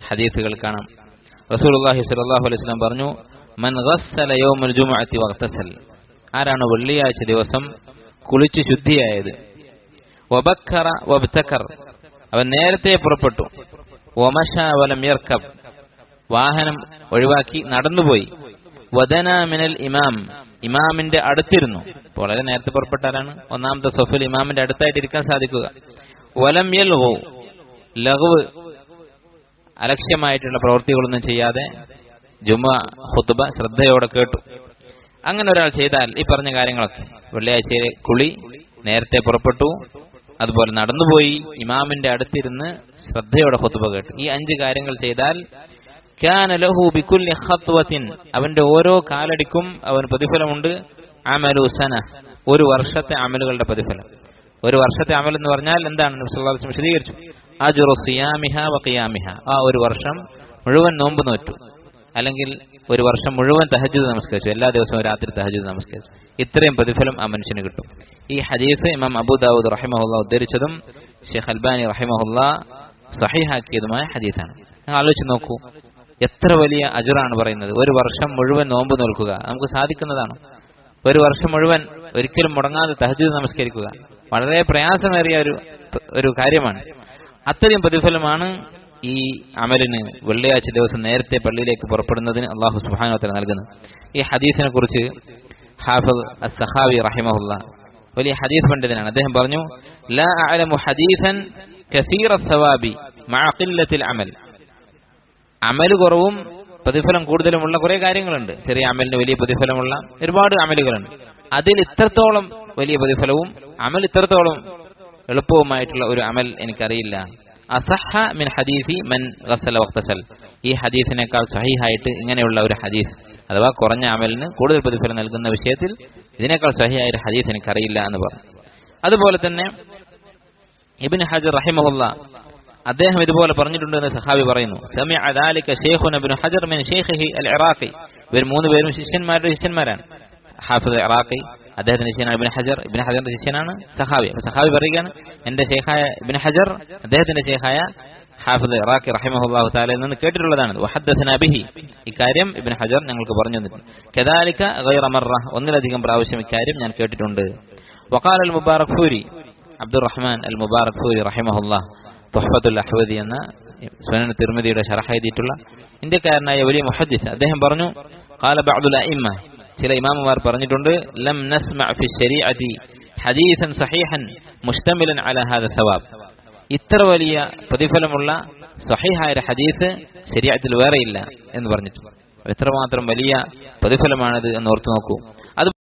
ഹദീസുകൾ കാണാം. റസൂലുള്ളാഹി സ്വല്ലല്ലാഹു അലൈഹി വസല്ലം പറഞ്ഞു, മൻ ഗസ്സല യൗമൽ ജുമുഅത്തി വഗ്തസൽ, ആരാണ് വെള്ളിയാഴ്ച ദിവസം കുളിച്ചു ശുദ്ധിയായത്, വബക്കറ വബ്തകർ, അവൻ നേരത്തെ പുറപ്പെട്ടു, വമശ വലം യർകബ്, വാഹനം ഒഴിവാക്കി നടന്നുപോയി, വദന മിനൽ ഇമാം, ഇമാമിന്റെ അടുത്തിരുന്നു, വളരെ നേരത്തെ പുറപ്പെട്ടാലാണ് ഒന്നാമത്തെ സഫിൽ ഇമാമിന്റെ അടുത്തായിട്ട് ഇരിക്കാൻ സാധിക്കുക, വലം യൽഗു, ലഗ്വ് അലക്ഷ്യമായിട്ടുള്ള പ്രവൃത്തികളൊന്നും ചെയ്യാതെ ജുമുഅ ഖുത്ബ ശ്രദ്ധയോടെ കേട്ടു. അങ്ങനെ ഒരാൾ ചെയ്താൽ ഈ പറഞ്ഞ കാര്യങ്ങളൊക്കെ, വെള്ളിയാഴ്ചയിലെ കുളി, നേരത്തെ പുറപ്പെട്ടു, അതുപോലെ നടന്നുപോയി, ഇമാമിന്റെ അടുത്തിരുന്ന് ശ്രദ്ധയോടെ ഖുത്ബ കേട്ടു, ഈ 5 കാര്യങ്ങൾ ചെയ്താൽ കാന ലഹു ബികുല്ലി ഖത്വത്തിൻ, അവന്റെ ഓരോ കാലടിക്കും അവന് പ്രതിഫലമുണ്ട്, അമലു സന, ഒരു വർഷത്തെ അമലുകളുടെ പ്രതിഫലം. ഒരു വർഷത്തെ അമൽ എന്ന് പറഞ്ഞാൽ എന്താണ്? നബി സല്ലല്ലാഹു അലൈഹി വസല്ലം വിശദീകരിച്ചു, അജ്റു സിയാമിഹ വഖിയാമിഹ, ആ ഒരു വർഷം മുഴുവൻ നോമ്പ് നോറ്റു, അല്ലെങ്കിൽ ഒരു വർഷം മുഴുവൻ തഹജ്ജുദ് നമസ്കരിച്ചു, എല്ലാ ദിവസവും രാത്രി തഹജ്ജുദ് നമസ്കരിച്ചു, ഇത്രയും പ്രതിഫലം ആ മനുഷ്യന് കിട്ടും. ഈ ഹദീസ് ഇമാം അബൂ ദാവൂദ് റഹിമഹുല്ലാഹ് ഉദ്ധരിച്ചതും ഷെയ്ഖ് അൽബാനി റഹിമഹുല്ലാഹ് സഹീഹാക്കിയതുമായ ഹദീസാണ്. നിങ്ങൾ ആലോചിച്ച് നോക്കൂ, എത്ര വലിയ അജ്റാണ് പറയുന്നത്. ഒരു വർഷം മുഴുവൻ നോമ്പ് നോൽക്കുക നമുക്ക് സാധിക്കുന്നതാണോ? ഒരു വർഷം മുഴുവൻ ഒരിക്കലും മുടങ്ങാതെ തഹജ്ജുദ് നമസ്കരിക്കുക വളരെ പ്രയാസമേറിയ ഒരു കാര്യമാണ്. അത്രയും പ്രതിഫലമാണ് ഈ അമലിന് വെള്ളിയാഴ്ച ദിവസം നേരത്തെ പള്ളിയിലേക്ക് പുറപ്പെടുന്നതിന് അല്ലാഹു സുബ്ഹാനഹു വ തആല നൽകുന്നത്. ഈ ഹദീസിനെ കുറിച്ച് ഹാഫിദ് അസ്-സഖാവി റഹിമഹുല്ലാഹ് വലിയ ഹദീസ് പണ്ഡിതനാണ്. അദ്ദേഹം പറഞ്ഞു, ലാ അഅലമു ഹദീസൻ കസീറ സവാബി മഅ ഖില്ലത്തിൽ അമൽ, അമൽ കുറവും പ്രതിഫലം കൂടുതലുമുള്ള കുറെ കാര്യങ്ങളുണ്ട്. ചെറിയ അമലിന് വലിയ പ്രതിഫലമുള്ള ഒരുപാട് അമലുകളുണ്ട്. അതിൽ ഇത്രത്തോളം വലിയ പ്രതിഫലവും അമൽ ഇത്രത്തോളം എളുപ്പവുമായിട്ടുള്ള ഒരു അമൽ എനിക്കറിയില്ല. അസഹ മിൻ ഹദീസി മൻ ഗസ്സല വഖ്തസൽ, ഈ ഹദീസിനേക്കാൾ സഹീഹായിട്ട് ഇങ്ങനെയുള്ള ഒരു ഹദീസ്, അഥവാ കുറഞ്ഞ അമലിന് കൂടുതൽ പ്രതിഫലം നൽകുന്ന വിഷയത്തിൽ ഇതിനേക്കാൾ സഹീഹായ ഒരു ഹദീസ് എനിക്കറിയില്ല എന്ന് പറഞ്ഞു. അതുപോലെ തന്നെ ഇബ്നു ഹജർ റഹിമഹുല്ലാഹ് അദ്ദേഹം ഇതുപോലെ പറഞ്ഞിട്ടുണ്ടെന്ന് സഹാബി പറയുന്നു, സമിഅ ദാലിക ശൈഖുന ഇബ്നു ഹജർ മിൻ ശൈഖിഹി അൽ ഇറാഖി, ഇവർ 3 പേരും ശിഷ്യന്മാരാണ്. ഹാഫിദ് ഇറാഖി അദ്ദേഹത്തിന്റെ ശിഷ്യനാണ് ഇബ്നു ഹജർ, ഇബ്നു ഹജറിന്റെ ശിഷ്യനാണ് സഹാബി. അപ്പോൾ സഹാബി പറയുകയാണ്, എന്റെ ശൈഖായ ഇബ്നു ഹജർ അദ്ദേഹത്തിന്റെ ശൈഖായ ഹാഫിദ് ഇറാഖി റഹിമഹുല്ലാഹു തആലയിൽ നിന്ന് കേട്ടിട്ടുള്ളതാണ്. വഹദ്ദസനാ ബിഹി, ഇക്കാര്യം ഇബ്നു ഹജർ ഞങ്ങൾക്ക് പറഞ്ഞു തന്നിട്ടുണ്ട്. കദാലിക ഗൈറ മർറ, ഒന്നിലധികം പ്രാവശ്യം ഇക്കാര്യം ഞാൻ കേട്ടിട്ടുണ്ട്. വഖാല അൽ മുബാറക്ഫൂരി, അബ്ദുറഹ്മാൻ അൽ മുബാറക്ഫൂരി റഹിമഹുല്ലാഹ് തുഹ്ഫത്തുൽ അഹ്വദി എന്ന സുനൻ തിർമിദിയുടെ ശറഹ് എഴുതിയിട്ടുള്ള ഇന്ത്യക്കാരനായ വലിയ മുഹദ്ദിസ്, അദ്ദേഹം പറഞ്ഞു, ഖാല ബഅദുൽ അഇമ്മ, ചില ഇമാമുമാർ പറഞ്ഞിട്ടുണ്ട്, ലം നസ്മഅ ഫി ശരീഅതി ഹദീസൻ സഹീഹൻ മുസ്തമിലൻ അലാ ഹാദ സവാബ്, ഇത്ര വലിയ പ്രതിഫലമുള്ള സഹീഹായ ഹദീസ് ശരീഅത്തിൽ വേറെയില്ല എന്ന് പറഞ്ഞിട്ടുണ്ട്. എത്രമാത്രം വലിയ പ്രതിഫലമാണിത് എന്ന് ഓർത്തു നോക്കൂ.